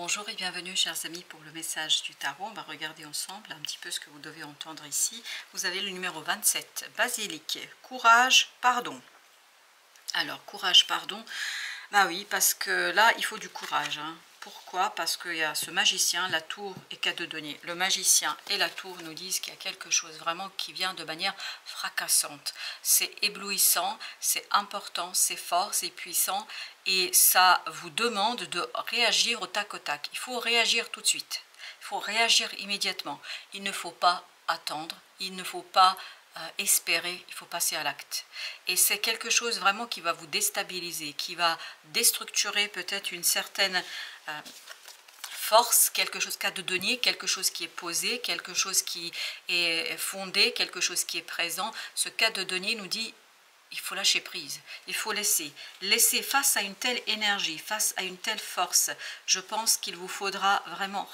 Bonjour et bienvenue chers amis pour le message du tarot. On va regarder ensemble un petit peu ce que vous devez entendre ici. Vous avez le numéro 27, basilic, courage, pardon. Alors courage, pardon, bah oui, parce que là il faut du courage. Pourquoi? Parce qu'il y a ce magicien, la tour et 4 de denier. Le magicien et la tour nous disent qu'il y a quelque chose vraiment qui vient de manière fracassante. C'est éblouissant, c'est important, c'est fort, c'est puissant et ça vous demande de réagir au tac au tac. Il faut réagir tout de suite, il faut réagir immédiatement. Il ne faut pas attendre, il ne faut pas espérer, il faut passer à l'acte. Et c'est quelque chose vraiment qui va vous déstabiliser, qui va déstructurer peut-être une certaine force, quelque chose cas de denier, quelque chose qui est posé, quelque chose qui est fondé, quelque chose qui est présent. Ce cas de denier nous dit il faut lâcher prise, il faut laisser face à une telle énergie, face à une telle force. Je pense qu'il vous faudra vraiment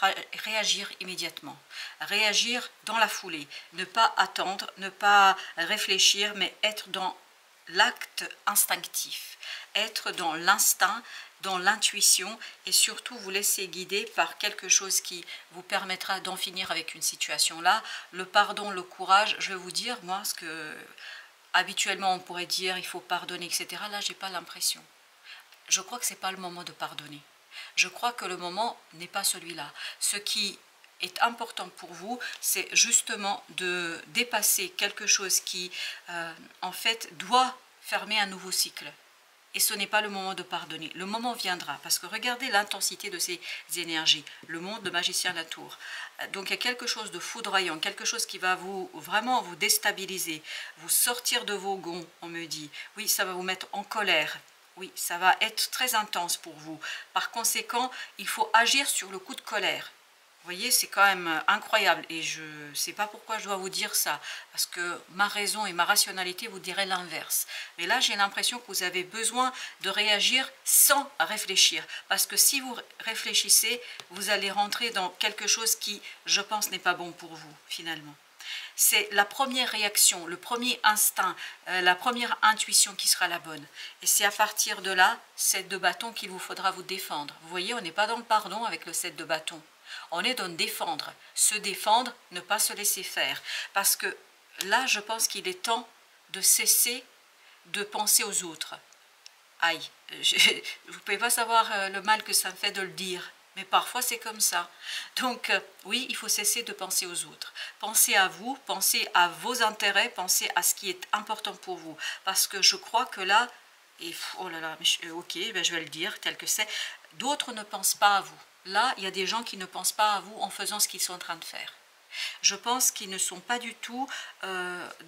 réagir immédiatement, réagir dans la foulée, ne pas attendre, ne pas réfléchir, mais être dans l'acte instinctif, être dans l'instinct, dans l'intuition et surtout vous laisser guider par quelque chose qui vous permettra d'en finir avec une situation là. Le pardon, le courage, je vais vous dire moi ce que habituellement on pourrait dire il faut pardonner, etc. Là j'ai pas l'impression. Je crois que c'est pas le moment de pardonner. Je crois que le moment n'est pas celui-là. Ce qui est important pour vous, c'est justement de dépasser quelque chose qui en fait doit fermer un nouveau cycle. Et ce n'est pas le moment de pardonner. Le moment viendra, parce que regardez l'intensité de ces énergies. Le monde de magicien de la tour. Donc il y a quelque chose de foudroyant, quelque chose qui va vraiment vous déstabiliser, vous sortir de vos gonds, on me dit. Oui, ça va vous mettre en colère. Oui, ça va être très intense pour vous. Par conséquent, il faut agir sur le coup de colère. Vous voyez, c'est quand même incroyable et je ne sais pas pourquoi je dois vous dire ça, parce que ma raison et ma rationalité vous diraient l'inverse. Mais là, j'ai l'impression que vous avez besoin de réagir sans réfléchir, parce que si vous réfléchissez, vous allez rentrer dans quelque chose qui, je pense, n'est pas bon pour vous, finalement. C'est la première réaction, le premier instinct, la première intuition qui sera la bonne. Et c'est à partir de là, 7 de bâton, qu'il vous faudra vous défendre. Vous voyez, on n'est pas dans le pardon avec le 7 de bâton. On est dans le défendre. Se défendre, ne pas se laisser faire. Parce que là, je pense qu'il est temps de cesser de penser aux autres. Aïe, vous ne pouvez pas savoir le mal que ça me fait de le dire. Mais parfois c'est comme ça. Donc oui, il faut cesser de penser aux autres. Pensez à vous, pensez à vos intérêts, pensez à ce qui est important pour vous. Parce que je crois que là, et oh là là, ok, ben je vais le dire tel que c'est, d'autres ne pensent pas à vous. Là, il y a des gens qui ne pensent pas à vous en faisant ce qu'ils sont en train de faire. Je pense qu'ils ne sont pas du tout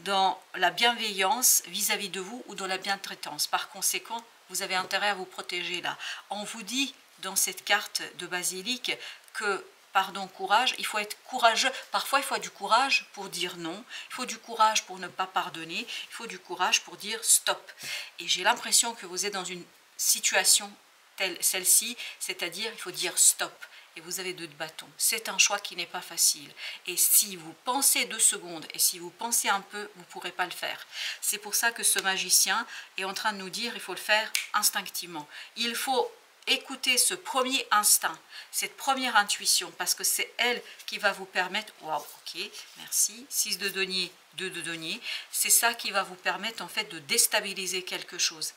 dans la bienveillance vis-à-vis de vous ou dans la bientraitance. Par conséquent, vous avez intérêt à vous protéger là. On vous dit dans cette carte de basilic que, pardon, courage, il faut être courageux. Parfois, il faut du courage pour dire non, il faut du courage pour ne pas pardonner, il faut du courage pour dire stop. Et j'ai l'impression que vous êtes dans une situation telle celle-ci, c'est-à-dire il faut dire stop. Et vous avez 2 de bâton. C'est un choix qui n'est pas facile. Et si vous pensez 2 secondes, et si vous pensez un peu, vous ne pourrez pas le faire. C'est pour ça que ce magicien est en train de nous dire il faut le faire instinctivement. Il faut écouter ce premier instinct, cette première intuition, parce que c'est elle qui va vous permettre, waouh, ok, merci, 6 de denier, 2 de denier, c'est ça qui va vous permettre en fait de déstabiliser quelque chose.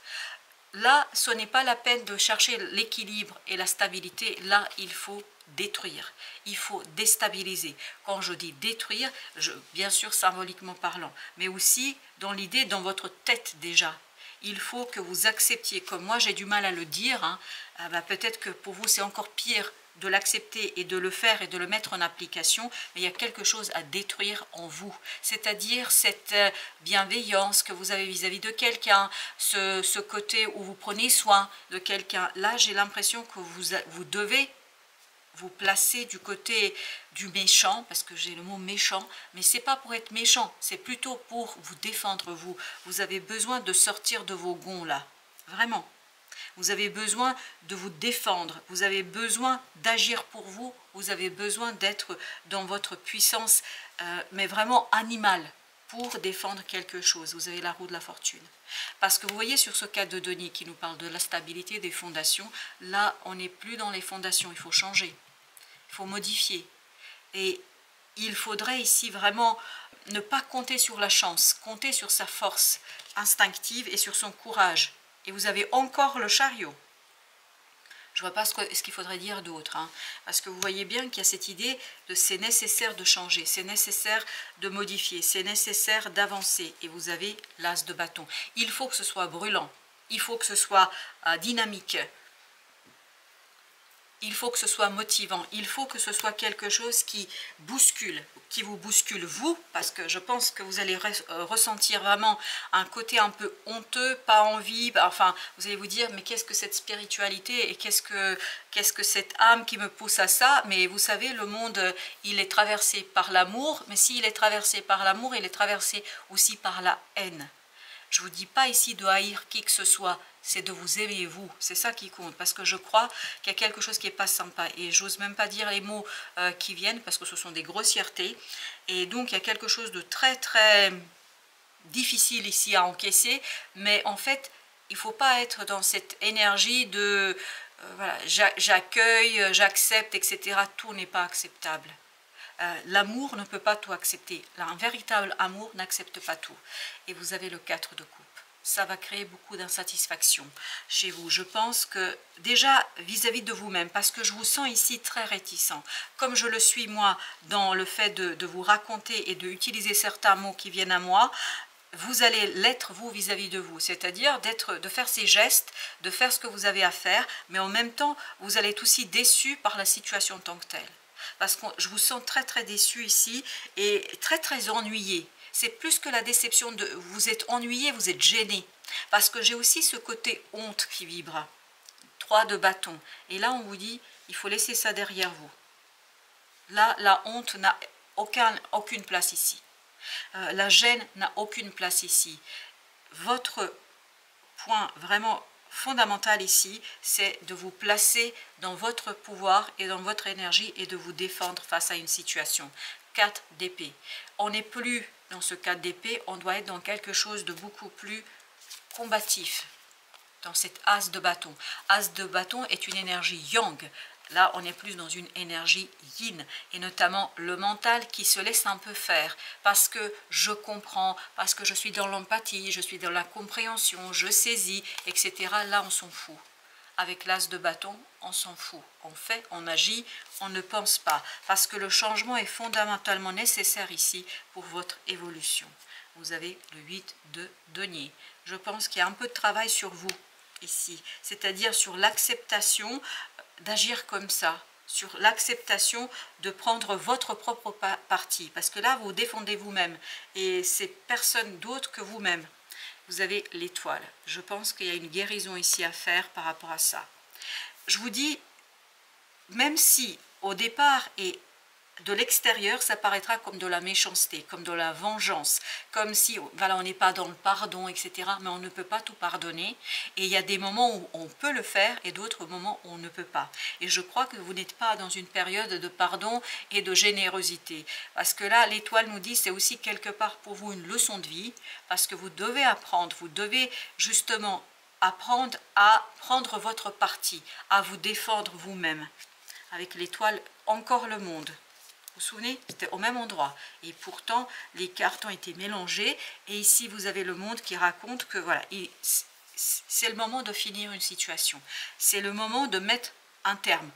Là, ce n'est pas la peine de chercher l'équilibre et la stabilité, là, il faut détruire, il faut déstabiliser. Quand je dis détruire, bien sûr symboliquement parlant, mais aussi dans l'idée, dans votre tête déjà. Il faut que vous acceptiez, comme moi j'ai du mal à le dire, peut-être que pour vous c'est encore pire de l'accepter et de le faire et de le mettre en application, mais il y a quelque chose à détruire en vous, c'est-à-dire cette bienveillance que vous avez vis-à-vis de quelqu'un, ce côté où vous prenez soin de quelqu'un. Là j'ai l'impression que vous devez vous placer du côté du méchant, parce que j'ai le mot méchant, mais c'est pas pour être méchant, c'est plutôt pour vous défendre vous. Vous avez besoin de sortir de vos gonds là, vraiment. Vous avez besoin de vous défendre, vous avez besoin d'agir pour vous, vous avez besoin d'être dans votre puissance, mais vraiment animale. pour défendre quelque chose. Vous avez la roue de la fortune. Parce que vous voyez sur ce cas de denier qui nous parle de la stabilité des fondations, là on n'est plus dans les fondations, il faut changer, il faut modifier. Et il faudrait ici vraiment ne pas compter sur la chance, compter sur sa force instinctive et sur son courage. Et vous avez encore le chariot. Je ne vois pas ce qu'il faudrait dire d'autre, hein, parce que vous voyez bien qu'il y a cette idée de c'est nécessaire de changer, c'est nécessaire de modifier, c'est nécessaire d'avancer. Et vous avez l'as de bâton. Il faut que ce soit brûlant, il faut que ce soit dynamique, il faut que ce soit motivant, il faut que ce soit quelque chose qui bouscule, qui vous bouscule vous, parce que je pense que vous allez ressentir vraiment un côté un peu honteux, pas envie, enfin vous allez vous dire mais qu'est-ce que cette spiritualité et qu'est-ce que cette âme qui me pousse à ça. Mais vous savez, le monde il est traversé par l'amour, mais s'il est traversé par l'amour, il est traversé aussi par la haine. Je ne vous dis pas ici de haïr qui que ce soit, c'est de vous aimer vous, c'est ça qui compte, parce que je crois qu'il y a quelque chose qui n'est pas sympa, et j'ose même pas dire les mots qui viennent, parce que ce sont des grossièretés, et donc il y a quelque chose de très très difficile ici à encaisser, mais en fait, il ne faut pas être dans cette énergie de voilà, j'accueille, j'accepte, etc. Tout n'est pas acceptable. L'amour ne peut pas tout accepter. Un véritable amour n'accepte pas tout. Et vous avez le 4 de coupe. Ça va créer beaucoup d'insatisfaction chez vous. Je pense que déjà vis-à-vis de vous-même, parce que je vous sens ici très réticent, comme je le suis moi dans le fait de vous raconter et d'utiliser certains mots qui viennent à moi, vous allez l'être vous vis-à-vis de vous, c'est-à-dire de faire ces gestes, de faire ce que vous avez à faire, mais en même temps, vous allez être aussi déçu par la situation en tant que telle. Parce que je vous sens très très déçu ici et très très ennuyé. C'est plus que la déception de vous êtes ennuyé, vous êtes gêné. Parce que j'ai aussi ce côté honte qui vibre. 3 de bâton. Et là on vous dit, il faut laisser ça derrière vous. Là, la honte n'a aucune place ici. La gêne n'a aucune place ici. Votre point vraiment fondamental ici, c'est de vous placer dans votre pouvoir et dans votre énergie et de vous défendre face à une situation. 4 d'épée. On n'est plus dans ce 4 d'épée, on doit être dans quelque chose de beaucoup plus combatif, dans cette as de bâton. As de bâton est une énergie yang. Là, on est plus dans une énergie yin, et notamment le mental qui se laisse un peu faire, parce que je comprends, parce que je suis dans l'empathie, je suis dans la compréhension, je saisis, etc. Là, on s'en fout. Avec l'as de bâton, on s'en fout. On fait, on agit, on ne pense pas, parce que le changement est fondamentalement nécessaire ici pour votre évolution. Vous avez le 8 de denier. Je pense qu'il y a un peu de travail sur vous ici, c'est-à-dire sur l'acceptation d'agir comme ça, sur l'acceptation de prendre votre propre parti, parce que là vous défendez vous-même et c'est personne d'autre que vous-même. Vous avez l'étoile. Je pense qu'il y a une guérison ici à faire par rapport à ça. Je vous dis, même si au départ et de l'extérieur, ça paraîtra comme de la méchanceté, comme de la vengeance, comme si voilà, on n'est pas dans le pardon, etc. Mais on ne peut pas tout pardonner. Et il y a des moments où on peut le faire et d'autres moments où on ne peut pas. Et je crois que vous n'êtes pas dans une période de pardon et de générosité. Parce que là, l'étoile nous dit c'est aussi quelque part pour vous une leçon de vie, parce que vous devez apprendre, vous devez justement apprendre à prendre votre parti, à vous défendre vous-même. Avec l'étoile, encore le monde. Vous vous souvenez, c'était au même endroit. Et pourtant, les cartes ont été mélangées. Et ici, vous avez le monde qui raconte que voilà, c'est le moment de finir une situation. C'est le moment de mettre un terme.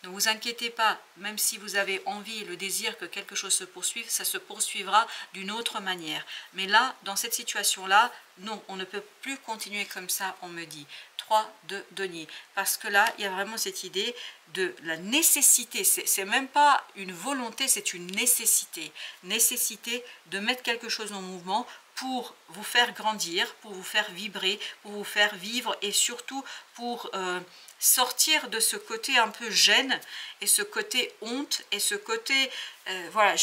Ne vous inquiétez pas, même si vous avez envie et le désir que quelque chose se poursuive, ça se poursuivra d'une autre manière. Mais là, dans cette situation-là, non, on ne peut plus continuer comme ça, on me dit. 3 de denier. Parce que là, il y a vraiment cette idée de la nécessité. C'est même pas une volonté, c'est une nécessité. Nécessité de mettre quelque chose en mouvement pour vous faire grandir, pour vous faire vibrer, pour vous faire vivre et surtout pour sortir de ce côté un peu gêne et ce côté honte et ce côté voilà,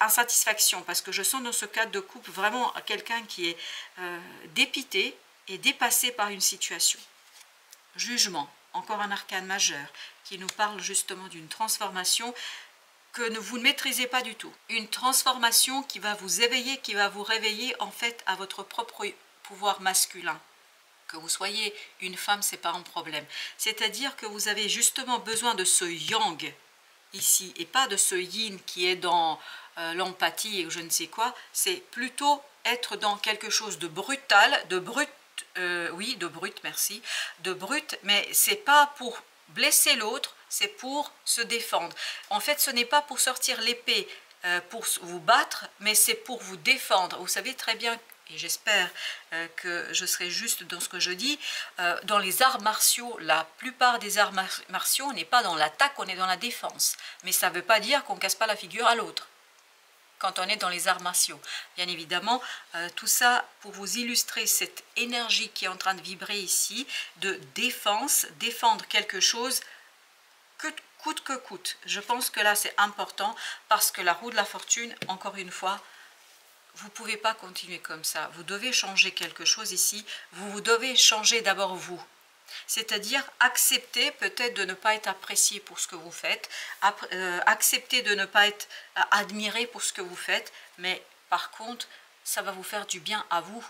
insatisfaction, parce que je sens dans ce cadre de couple vraiment quelqu'un qui est dépité et dépassé par une situation. Jugement, encore un arcane majeur qui nous parle justement d'une transformation. que vous ne maîtrisez pas du tout. Une transformation qui va vous éveiller, qui va vous réveiller en fait à votre propre pouvoir masculin. Que vous soyez une femme, c'est pas un problème. C'est-à-dire que vous avez justement besoin de ce yang ici et pas de ce yin qui est dans l'empathie et je ne sais quoi. C'est plutôt être dans quelque chose de brutal, de brut, oui, de brut, merci, de brut, mais c'est pas pour blesser l'autre, c'est pour se défendre. En fait, ce n'est pas pour sortir l'épée pour vous battre, mais c'est pour vous défendre. Vous savez très bien, et j'espère que je serai juste dans ce que je dis, dans les arts martiaux, la plupart des arts martiaux, on n'est pas dans l'attaque, on est dans la défense. Mais ça ne veut pas dire qu'on ne casse pas la figure à l'autre quand on est dans les arts martiaux. Bien évidemment, tout ça pour vous illustrer cette énergie qui est en train de vibrer ici, de défense, défendre quelque chose coûte que coûte. Je pense que là c'est important parce que la roue de la fortune, encore une fois, vous ne pouvez pas continuer comme ça. Vous devez changer quelque chose ici. Vous devez changer d'abord vous. C'est-à-dire accepter peut-être de ne pas être apprécié pour ce que vous faites, accepter de ne pas être admiré pour ce que vous faites, mais par contre, ça va vous faire du bien à vous.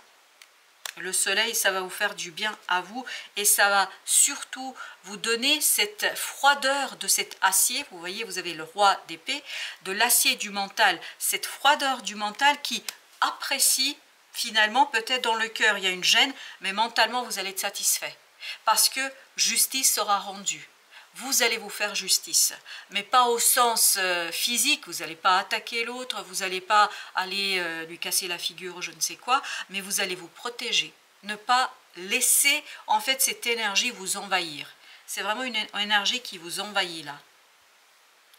Le soleil, ça va vous faire du bien à vous et ça va surtout vous donner cette froideur de cet acier. Vous voyez, vous avez le roi d'épée, de l'acier du mental, cette froideur du mental qui apprécie finalement, peut-être dans le cœur il y a une gêne, mais mentalement vous allez être satisfait. Parce que justice sera rendue. Vous allez vous faire justice, mais pas au sens physique, vous n'allez pas attaquer l'autre, vous n'allez pas aller lui casser la figure, je ne sais quoi, mais vous allez vous protéger. Ne pas laisser en fait cette énergie vous envahir. C'est vraiment une énergie qui vous envahit là.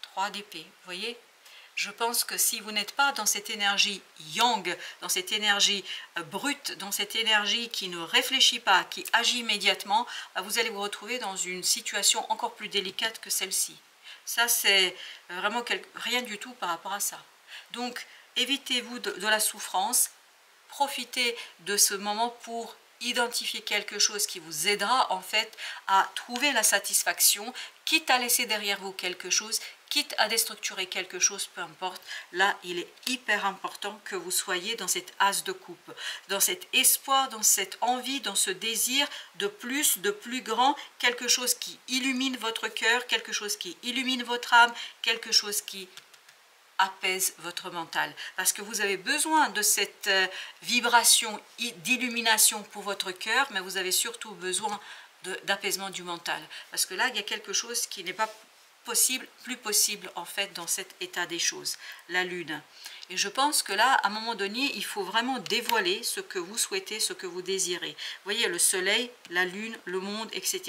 3 d'épée, vous voyez ? Je pense que si vous n'êtes pas dans cette énergie yang, dans cette énergie brute, dans cette énergie qui ne réfléchit pas, qui agit immédiatement, vous allez vous retrouver dans une situation encore plus délicate que celle-ci. Ça, c'est vraiment rien du tout par rapport à ça. Donc, évitez-vous de la souffrance, profitez de ce moment pour identifier quelque chose qui vous aidera en fait à trouver la satisfaction, quitte à laisser derrière vous quelque chose, quitte à déstructurer quelque chose, peu importe. Là, il est hyper important que vous soyez dans cette as de coupe, dans cet espoir, dans cette envie, dans ce désir de plus grand, quelque chose qui illumine votre cœur, quelque chose qui illumine votre âme, quelque chose qui apaise votre mental. Parce que vous avez besoin de cette vibration d'illumination pour votre cœur, mais vous avez surtout besoin d'apaisement du mental. Parce que là, il y a quelque chose qui n'est pas possible, plus possible en fait dans cet état des choses, la lune. Et je pense que là, à un moment donné, il faut vraiment dévoiler ce que vous souhaitez, ce que vous désirez. Vous voyez, le soleil, la lune, le monde, etc.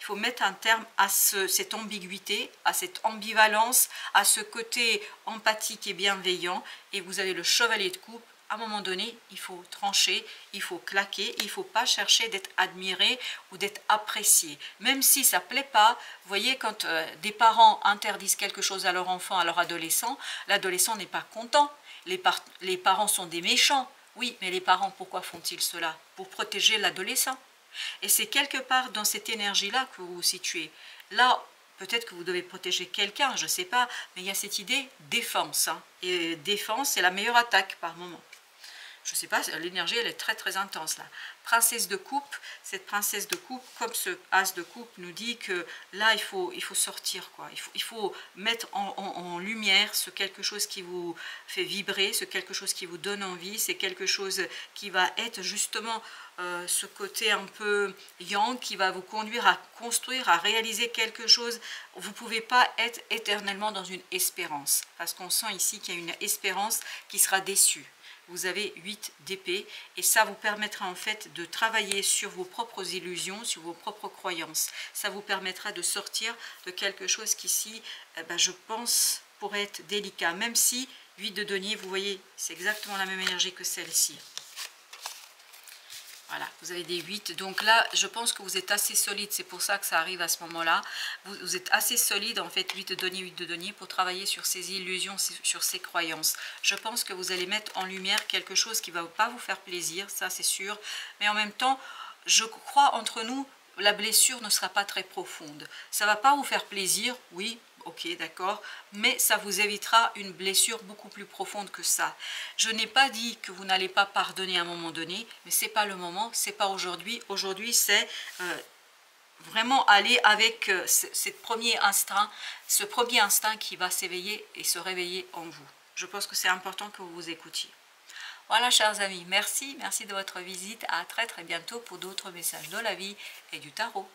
Il faut mettre un terme à cette ambiguïté, à cette ambivalence, à ce côté empathique et bienveillant. Et vous avez le chevalier de coupe. À un moment donné, il faut trancher, il faut claquer, il ne faut pas chercher d'être admiré ou d'être apprécié. Même si ça ne plaît pas, vous voyez, quand des parents interdisent quelque chose à leur enfant, à leur adolescent, l'adolescent n'est pas content. Les parents sont des méchants. Oui, mais les parents, pourquoi font-ils cela? Pour protéger l'adolescent. Et c'est quelque part dans cette énergie-là que vous vous situez. Là, peut-être que vous devez protéger quelqu'un, je ne sais pas, mais il y a cette idée défense. Hein. Et défense, c'est la meilleure attaque par moment. Je ne sais pas, l'énergie elle est très très intense là. Princesse de coupe, cette princesse de coupe, comme ce as de coupe nous dit que là il faut sortir quoi. Il faut mettre en lumière ce quelque chose qui vous fait vibrer, ce quelque chose qui vous donne envie, c'est quelque chose qui va être justement ce côté un peu yang qui va vous conduire à construire, à réaliser quelque chose. Vous ne pouvez pas être éternellement dans une espérance parce qu'on sent ici qu'il y a une espérance qui sera déçue. Vous avez 8 d'épée et ça vous permettra en fait de travailler sur vos propres illusions, sur vos propres croyances. Ça vous permettra de sortir de quelque chose qu'ici, je pense, pourrait être délicat. Même si 8 de denier, vous voyez, c'est exactement la même énergie que celle-ci. Voilà, vous avez des 8. Donc là, je pense que vous êtes assez solide. C'est pour ça que ça arrive à ce moment-là. Vous êtes assez solide, en fait, 8 de denier, pour travailler sur ces illusions, sur ces croyances. Je pense que vous allez mettre en lumière quelque chose qui ne va pas vous faire plaisir, ça c'est sûr. Mais en même temps, je crois entre nous, la blessure ne sera pas très profonde. Ça ne va pas vous faire plaisir, oui, ok, d'accord, mais ça vous évitera une blessure beaucoup plus profonde que ça. Je n'ai pas dit que vous n'allez pas pardonner à un moment donné, mais c'est pas le moment, c'est pas aujourd'hui. Aujourd'hui, c'est vraiment aller avec ce premier instinct qui va s'éveiller et se réveiller en vous. Je pense que c'est important que vous vous écoutiez. Voilà, chers amis, merci de votre visite. À très bientôt pour d'autres messages de la vie et du tarot.